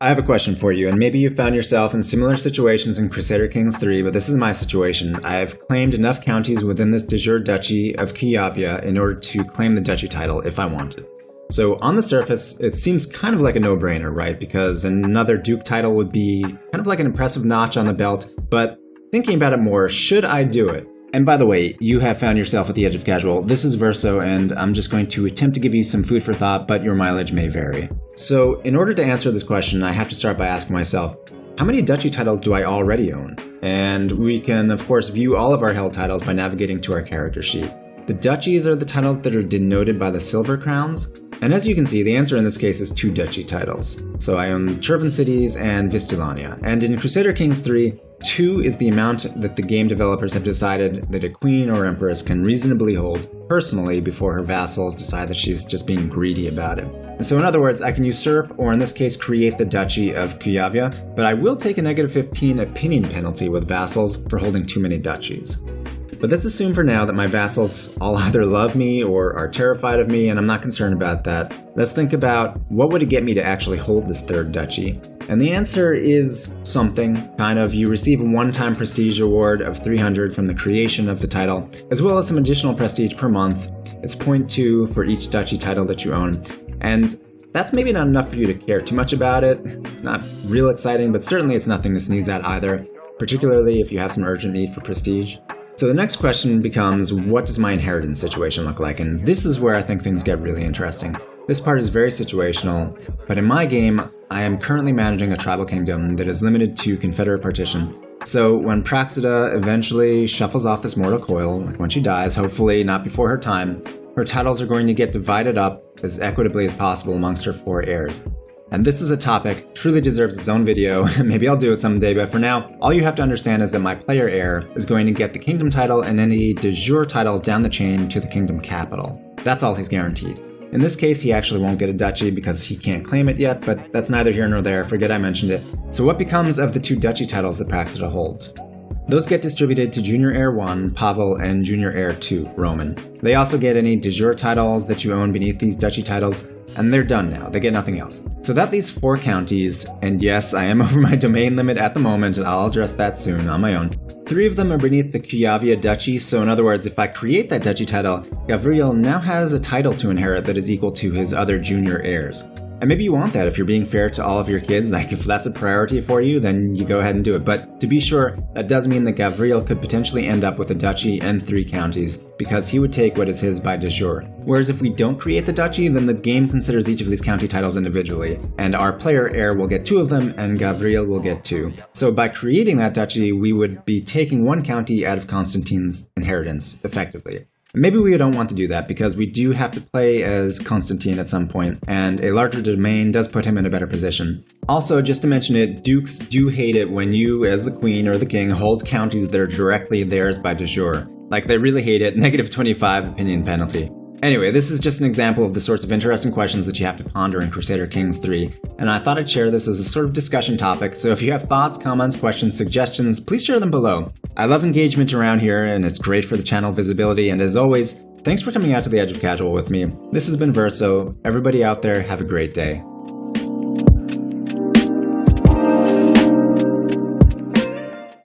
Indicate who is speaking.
Speaker 1: I have a question for you, and maybe you found yourself in similar situations in Crusader Kings 3, but this is my situation. I have claimed enough counties within this de jure duchy of Kyiv in order to claim the duchy title if I wanted. So on the surface, it seems kind of like a no-brainer, right? Because another duke title would be kind of like an impressive notch on the belt, but thinking about it more, should I do it? And by the way, you have found yourself at the edge of casual. This is Verso, and I'm just going to attempt to give you some food for thought, but your mileage may vary. So in order to answer this question, I have to start by asking myself, how many duchy titles do I already own? And we can, of course, view all of our held titles by navigating to our character sheet. The duchies are the titles that are denoted by the silver crowns. And as you can see, the answer in this case is 2 duchy titles. So I own Chervan cities and Vistulania. And in Crusader Kings 3, 2 is the amount that the game developers have decided that a queen or empress can reasonably hold personally before her vassals decide that she's just being greedy about it. So in other words, I can usurp, or in this case create the Duchy of Kyiv, but I will take a negative 15 opinion penalty with vassals for holding too many duchies. But let's assume for now that my vassals all either love me or are terrified of me, and I'm not concerned about that. Let's think about what would it get me to actually hold this third duchy? And the answer is something, kind of. You receive a one-time prestige award of 300 from the creation of the title, as well as some additional prestige per month. It's 0.2 for each duchy title that you own. And that's maybe not enough for you to care too much about it. It's not real exciting, but certainly it's nothing to sneeze at either, particularly if you have some urgent need for prestige. So the next question becomes, what does my inheritance situation look like? And this is where I think things get really interesting. This part is very situational, but in my game, I am currently managing a tribal kingdom that is limited to confederate partition. So when Crusader eventually shuffles off this mortal coil, like when she dies, hopefully not before her time, her titles are going to get divided up as equitably as possible amongst her 4 heirs. And this is a topic truly deserves its own video. Maybe I'll do it someday, but for now, all you have to understand is that my player heir is going to get the kingdom title and any de jure titles down the chain to the kingdom capital. That's all he's guaranteed. In this case, he actually won't get a duchy because he can't claim it yet, but that's neither here nor there, forget I mentioned it. So what becomes of the 2 duchy titles that Crusader holds? Those get distributed to Junior Heir 1, Pavel, and Junior Heir 2, Roman. They also get any de jure titles that you own beneath these duchy titles, and they're done now. They get nothing else. So that leaves 4 counties, and yes, I am over my domain limit at the moment, and I'll address that soon on my own. 3 of them are beneath the Kyiv duchy, so in other words, if I create that duchy title, Gavril now has a title to inherit that is equal to his other junior heirs. And maybe you want that if you're being fair to all of your kids, like if that's a priority for you, then you go ahead and do it. But to be sure, that does mean that Gavril could potentially end up with a duchy and 3 counties, because he would take what is his by de jure. Whereas if we don't create the duchy, then the game considers each of these county titles individually, and our player heir will get 2 of them, and Gavril will get 2. So by creating that duchy, we would be taking 1 county out of Constantine's inheritance, effectively. Maybe we don't want to do that because we do have to play as Constantine at some point, and a larger domain does put him in a better position. Also, just to mention it, dukes do hate it when you, as the queen or the king, hold counties that are directly theirs by de jure. Like, they really hate it. Negative 25 opinion penalty. Anyway, this is just an example of the sorts of interesting questions that you have to ponder in Crusader Kings 3, and I thought I'd share this as a sort of discussion topic, so if you have thoughts, comments, questions, suggestions, please share them below. I love engagement around here, and it's great for the channel visibility, and as always, thanks for coming out to the edge of casual with me. This has been Verso. Everybody out there, have a great day.